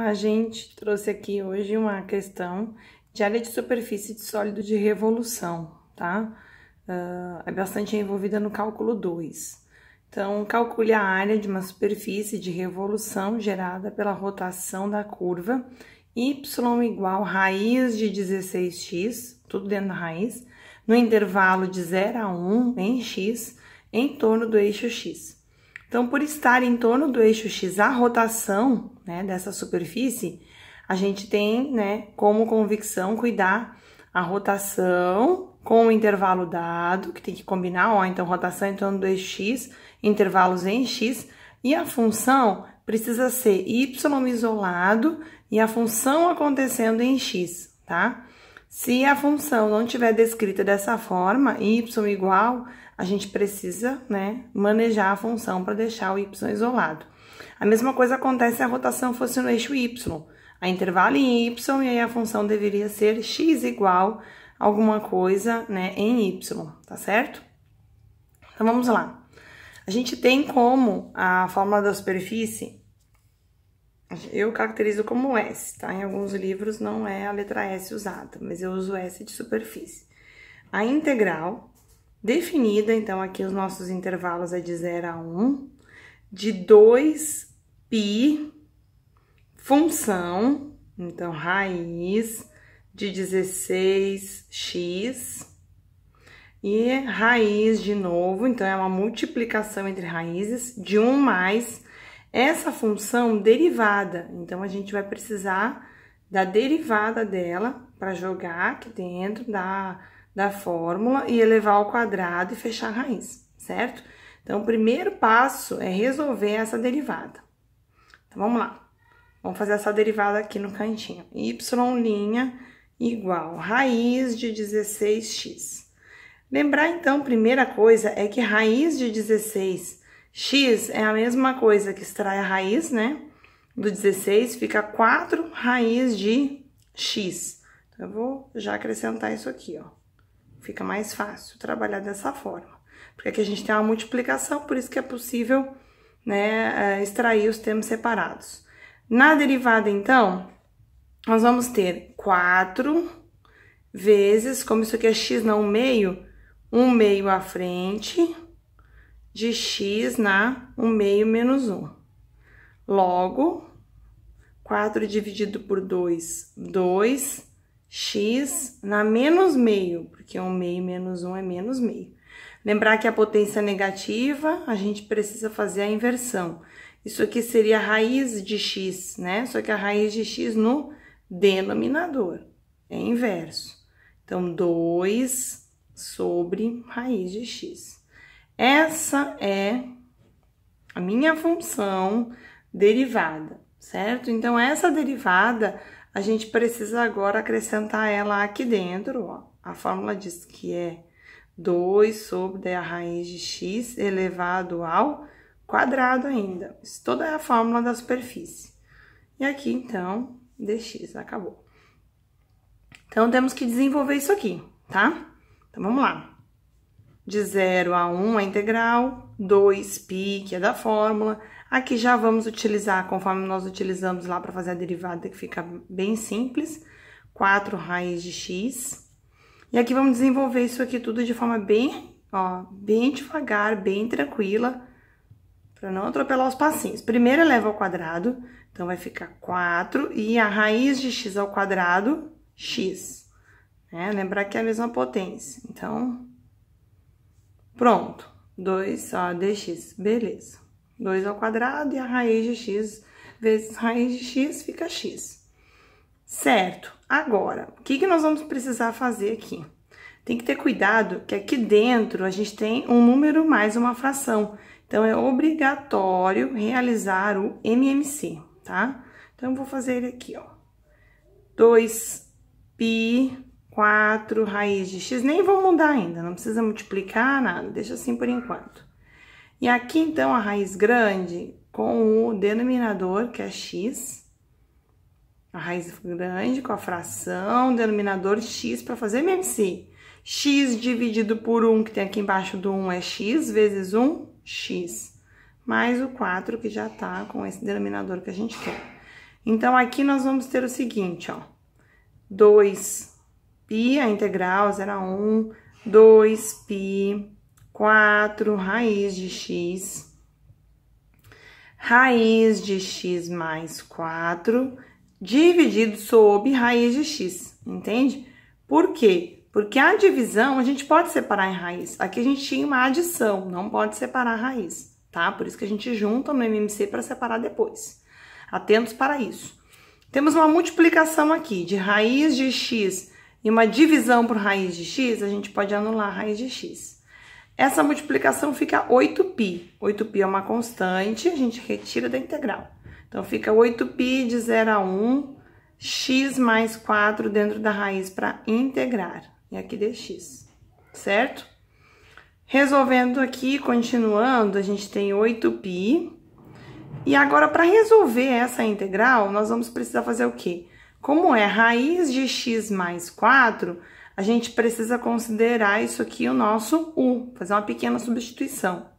A gente trouxe aqui hoje uma questão de área de superfície de sólido de revolução, tá? É bastante envolvida no cálculo 2. Então, calcule a área de uma superfície de revolução gerada pela rotação da curva y igual raiz de 16x, tudo dentro da raiz, no intervalo de 0 a 1 em x, em torno do eixo x. Então, por estar em torno do eixo x a rotação, né, dessa superfície, a gente tem, né, como convicção cuidar a rotação com o intervalo dado, que tem que combinar, ó, então rotação em torno do eixo x, intervalos em x, e a função precisa ser y isolado e a função acontecendo em x, tá? Se a função não estiver descrita dessa forma, y igual, a gente precisa, né, manejar a função para deixar o y isolado. A mesma coisa acontece se a rotação fosse no eixo y, a intervalo em y, e aí a função deveria ser x igual alguma coisa, né, em y, tá certo? Então, vamos lá. A gente tem como a fórmula da superfície, eu caracterizo como S, tá? Em alguns livros não é a letra S usada, mas eu uso S de superfície. A integral definida, então aqui os nossos intervalos é de 0 a 1, de 2π função, então raiz de 16x, e raiz de novo, então é uma multiplicação entre raízes de 1 mais essa função derivada. Então, a gente vai precisar da derivada dela para jogar aqui dentro da fórmula e elevar ao quadrado e fechar a raiz, certo? Então, o primeiro passo é resolver essa derivada. Então, vamos lá. Vamos fazer essa derivada aqui no cantinho. Y' igual raiz de 16x. Lembrar, então, primeira coisa é que raiz de 16x é a mesma coisa que extrai a raiz, né? Do 16 fica 4 raiz de x. Então, eu vou já acrescentar isso aqui, ó. Fica mais fácil trabalhar dessa forma. Porque aqui a gente tem uma multiplicação, por isso que é possível, né, extrair os termos separados. Na derivada, então, nós vamos ter 4 vezes, como isso aqui é x não 1/2, 1/2 à frente de x na 1/2 menos 1. Logo, 4 dividido por 2, 2x na menos meio, porque 1/2 menos 1 é menos meio. Lembrar que a potência negativa, a gente precisa fazer a inversão. Isso aqui seria a raiz de x, né? Só que a raiz de x no denominador, é inverso. Então, 2 sobre raiz de x. Essa é a minha função derivada, certo? Então, essa derivada, a gente precisa agora acrescentar ela aqui dentro, ó. A fórmula diz que é 2 sobre a raiz de x elevado ao quadrado ainda. Isso toda é a fórmula da superfície. E aqui, então, dx, acabou. Então, temos que desenvolver isso aqui, tá? Então, vamos lá. De 0 a 1 a integral, 2π, que é da fórmula. Aqui já vamos utilizar, conforme nós utilizamos lá para fazer a derivada, que fica bem simples, 4 raiz de x. E aqui vamos desenvolver isso aqui tudo de forma bem, ó, bem devagar, bem tranquila, para não atropelar os passinhos. Primeiro eleva ao quadrado, então vai ficar 4, e a raiz de x ao quadrado, x. Lembrar que é a mesma potência, então, pronto, 2 dx, beleza. 2 ao quadrado e a raiz de x vezes raiz de x fica x. Certo, agora, o que nós vamos precisar fazer aqui? Tem que ter cuidado que aqui dentro a gente tem um número mais uma fração, então é obrigatório realizar o MMC, tá? Então, eu vou fazer ele aqui, ó, 2π 4 raiz de x, nem vou mudar ainda, não precisa multiplicar nada, deixa assim por enquanto. E aqui, então, a raiz grande com o denominador, que é x, a raiz grande com a fração, denominador x, para fazer MMC. X dividido por 1, que tem aqui embaixo do 1, é x, vezes 1, x, mais o 4, que já tá com esse denominador que a gente quer. Então, aqui nós vamos ter o seguinte, ó. 2π, a integral 0 a 1, 2π, 4 raiz de x, raiz de x mais 4, dividido sobre raiz de x, entende? Por quê? Porque a divisão a gente pode separar em raiz. Aqui a gente tinha uma adição, não pode separar a raiz, tá? Por isso que a gente junta no MMC para separar depois. Atentos para isso. Temos uma multiplicação aqui de raiz de x e uma divisão por raiz de x, a gente pode anular a raiz de x. Essa multiplicação fica 8π. 8π é uma constante, a gente retira da integral. Então, fica 8π de 0 a 1, x mais 4 dentro da raiz para integrar. E aqui dx, certo? Resolvendo aqui, continuando, a gente tem 8π. E agora, para resolver essa integral, nós vamos precisar fazer o quê? Como é raiz de x mais 4, a gente precisa considerar isso aqui o nosso u, fazer uma pequena substituição.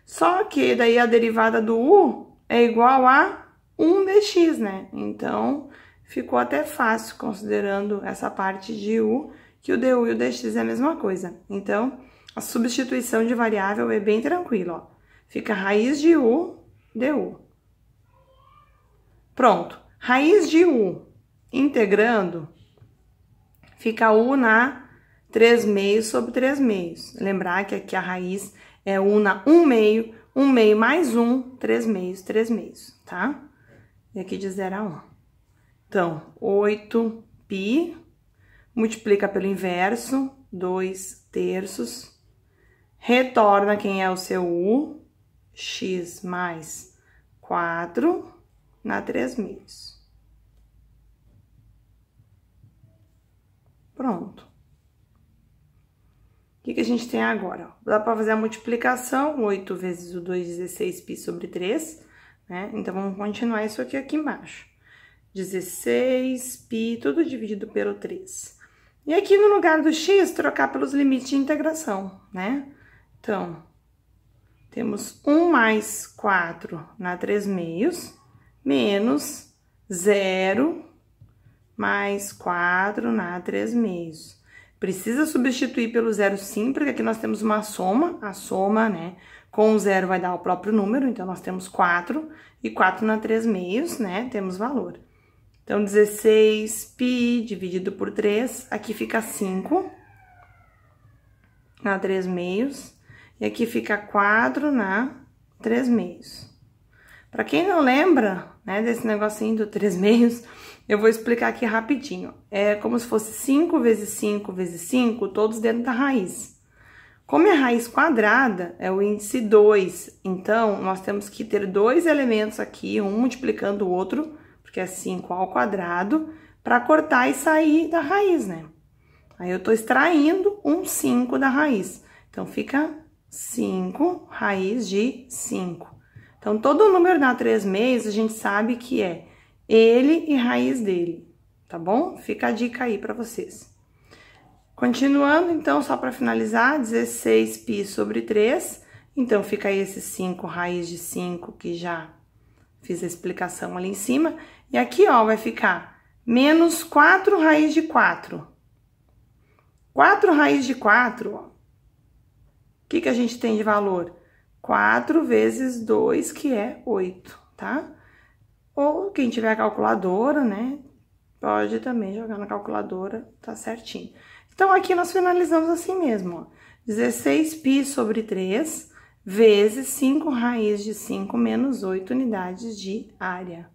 Só que daí a derivada do u é igual a 1 dx, né? Então, ficou até fácil, considerando essa parte de u, que o du e o dx é a mesma coisa. Então, a substituição de variável é bem tranquila, ó. Fica raiz de u, du. Pronto. Raiz de u integrando, fica u na 3 meios sobre 3 meios. Lembrar que aqui a raiz é u na 1 meio mais 1, 3 meios, tá? E aqui de 0 a 1. Então, 8π, multiplica pelo inverso, 2/3, retorna quem é o seu u, x mais 4 na 3 meios. Pronto. O que a gente tem agora? Dá para fazer a multiplicação, 8 vezes o 2, 16π sobre 3, né? Então, vamos continuar isso aqui embaixo. 16π, tudo dividido pelo 3. E aqui no lugar do x, trocar pelos limites de integração, né? Então, temos 1 mais 4 na 3 meios, menos 0 mais 4 na 3 meios. Precisa substituir pelo zero sim, porque aqui nós temos uma soma, a soma, né, com o zero vai dar o próprio número, então nós temos 4, e 4 na 3 meios, né, temos valor. Então, 16π dividido por 3, aqui fica 5 na 3 meios, e aqui fica 4 na 3 meios. Para quem não lembra, né, desse negocinho do 3 meios, eu vou explicar aqui rapidinho. É como se fosse 5 vezes 5 vezes 5, todos dentro da raiz. Como é raiz quadrada, é o índice 2. Então, nós temos que ter dois elementos aqui, um multiplicando o outro, porque é 5 ao quadrado, para cortar e sair da raiz, né? Aí, eu tô extraindo um 5 da raiz. Então, fica 5 raiz de 5. Então, todo número na 3 meios, a gente sabe que é ele e raiz dele, tá bom? Fica a dica aí para vocês. Continuando, então, só para finalizar, 16π sobre 3. Então, fica aí esse 5 raiz de 5, que já fiz a explicação ali em cima. E aqui, ó, vai ficar menos 4 raiz de 4. 4 raiz de 4, ó. O que a gente tem de valor? 4 vezes 2, que é 8, tá? Ou quem tiver a calculadora, né, pode também jogar na calculadora, tá certinho. Então, aqui nós finalizamos assim mesmo, ó. 16π sobre 3 vezes 5 raiz de 5 menos 8 unidades de área.